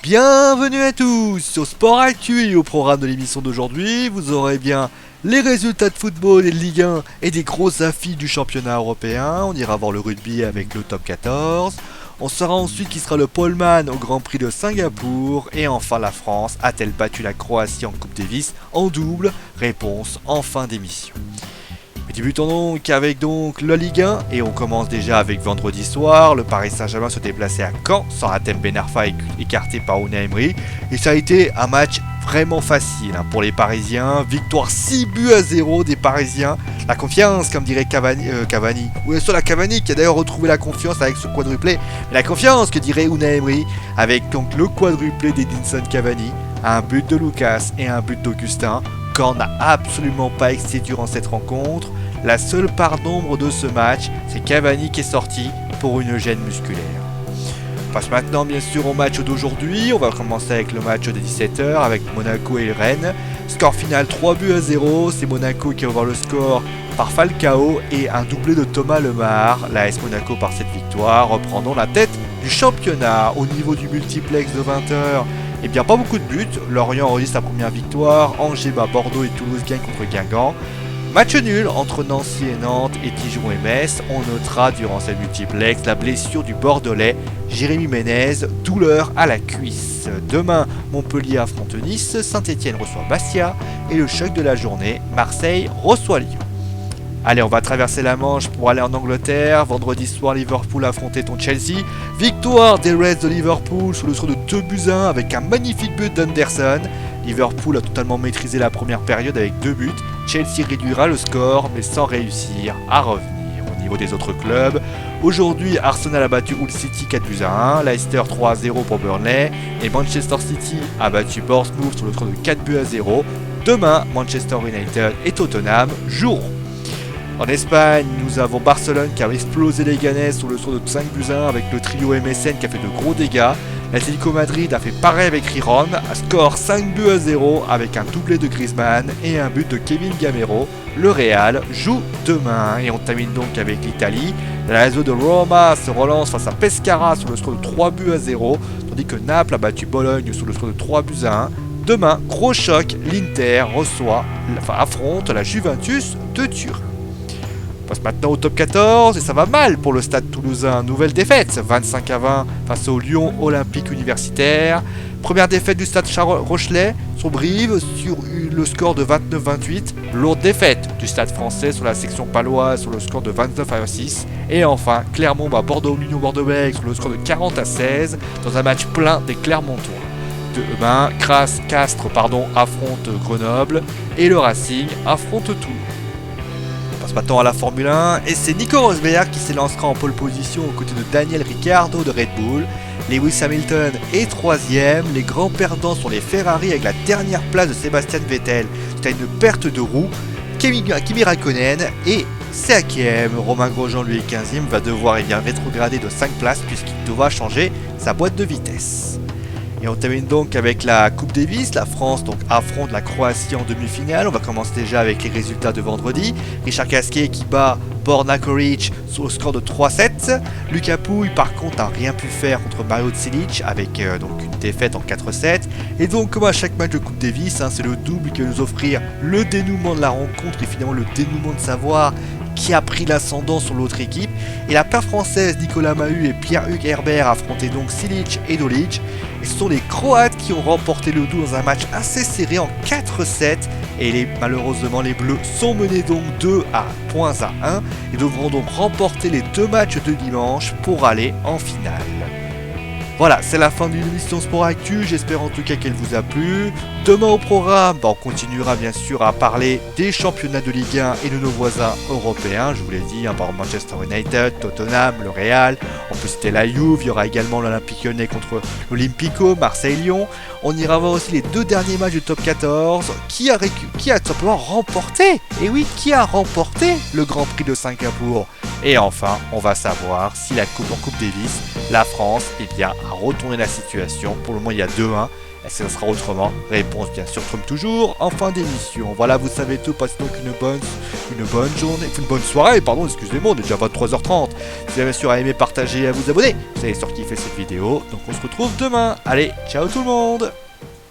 Bienvenue à tous sur Sport Actu et au programme de l'émission d'aujourd'hui, vous aurez bien les résultats de football et de Ligue 1 et des grosses affiches du championnat européen. On ira voir le rugby avec le top 14. On saura ensuite qui sera le poleman au Grand Prix de Singapour. Et enfin la France a-t-elle battu la Croatie en Coupe Davis en double? Réponse en fin d'émission. Débutons donc avec la Ligue 1 et on commence déjà avec vendredi soir. Le Paris Saint-Germain se déplaçait à Caen sans Hatem Ben Arfa écarté par Unai Emery. Et ça a été un match vraiment facile pour les Parisiens. Victoire 6-0 des Parisiens. La confiance, comme dirait Cavani. Ou sur la Cavani qui a d'ailleurs retrouvé la confiance avec ce quadruplé. Mais la confiance que dirait Unai Emery avec donc le quadruplé d'Edinson Cavani. Un but de Lucas et un but d'Augustin. Caen n'a absolument pas excité durant cette rencontre. La seule part d'ombre de ce match, c'est Cavani qui est sorti pour une gêne musculaire. On passe maintenant bien sûr au match d'aujourd'hui. On va commencer avec le match de 17h avec Monaco et Rennes. Score final 3-0. C'est Monaco qui va voir le score par Falcao et un doublé de Thomas Lemar. L'AS Monaco par cette victoire reprend donc la tête du championnat. Au niveau du multiplex de 20h, eh bien pas beaucoup de buts. Lorient enregistre sa première victoire. Angers bat Bordeaux et Toulouse gagne contre Guingamp. Match nul entre Nancy et Nantes et Dijon et Metz. On notera durant cette multiplex la blessure du Bordelais Jérémy Ménez, douleur à la cuisse. Demain, Montpellier affronte Nice, Saint-Etienne reçoit Bastia et le choc de la journée, Marseille reçoit Lyon. Allez, on va traverser la Manche pour aller en Angleterre. Vendredi soir, Liverpool affrontait Chelsea. Victoire des Reds de Liverpool sous le score de 2-1 avec un magnifique but d'Henderson. Liverpool a totalement maîtrisé la première période avec 2 buts. Chelsea réduira le score mais sans réussir à revenir. Au niveau des autres clubs, aujourd'hui Arsenal a battu Hull City 4-1, Leicester 3-0 pour Burnley et Manchester City a battu Bournemouth sur le score de 4-0. Demain, Manchester United et Tottenham joueront. En Espagne, nous avons Barcelone qui a explosé les Ganes sur le score de 5-1 avec le trio MSN qui a fait de gros dégâts. L'Atlético Madrid a fait pareil avec Riron, à score 5-0 avec un doublé de Griezmann et un but de Kevin Gamero. Le Real joue demain et on termine donc avec l'Italie. La Lazio de Roma se relance face à Pescara sur le score de 3-0 tandis que Naples a battu Bologne sur le score de 3-1. Demain, gros choc, l'Inter affronte la Juventus de Turin. On passe maintenant au top 14 et ça va mal pour le Stade Toulousain. Nouvelle défaite, 25-20 face au Lyon Olympique Universitaire. Première défaite du Stade Rochelet sur Brive sur le score de 29-28. Lourde défaite du Stade Français sur la section paloise sur le score de 29-6. Et enfin, Clermont bat Bordeaux-Union Bordeaux-Bègles sur le score de 40-16 dans un match plein des Clermontois. Demain, Castres affronte Grenoble et le Racing affronte Toulon. On passe maintenant à la Formule 1 et c'est Nico Rosberg qui s'élancera en pole position aux côtés de Daniel Ricciardo de Red Bull. Lewis Hamilton est 3ème, les grands perdants sont les Ferrari avec la dernière place de Sébastien Vettel. C'est une perte de roue, Kimi Raikkonen est 5ème, Romain Grosjean lui est 15ème, va devoir rétrograder de 5 places puisqu'il devra changer sa boîte de vitesse. Et on termine donc avec la Coupe Davis. La France affronte la Croatie en demi-finale. On va commencer déjà avec les résultats de vendredi. Richard Gasquet qui bat Borna Koric sur le score de 3-7. Lucas Pouille par contre n'a rien pu faire contre Mario Cilic avec une défaite en 4-7. Et donc comme à chaque match de Coupe Davis, c'est le double qui va nous offrir le dénouement de la rencontre et finalement le dénouement de savoir qui a pris l'ascendant sur l'autre équipe. Et la paire française Nicolas Mahut et Pierre-Hugues Herbert affrontaient donc Cilic et Dolic. Et ce sont les Croates qui ont remporté le double dans un match assez serré en 4-7. Et malheureusement les Bleus sont menés donc 2 points à 1 et devront donc remporter les 2 matchs de dimanche pour aller en finale. Voilà, c'est la fin d'une émission Sport Actu, j'espère en tout cas qu'elle vous a plu. Demain au programme, on continuera bien sûr à parler des championnats de Ligue 1 et de nos voisins européens. Je vous l'ai dit, par Manchester United, Tottenham, le Real, on peut citer la Juve, il y aura également l'Olympique Lyonnais contre l'Olympico, Marseille-Lyon. On ira voir aussi les 2 derniers matchs du top 14, qui a tout simplement remporté, et oui, qui a remporté le Grand Prix de Singapour. Et enfin, on va savoir si la coupe en Coupe Davis, la France, a retourné la situation. Pour le moment, il y a 2-1. Est-ce que ça sera autrement? Réponse bien sûr Trump toujours en fin d'émission. Voilà, vous savez tout, passez donc une bonne journée, une bonne soirée, pardon, excusez-moi, on est déjà à 23h30. Si vous avez bien sûr aimé, partager et à vous abonner, vous avez sûr kiffé cette vidéo. Donc on se retrouve demain. Allez, ciao tout le monde!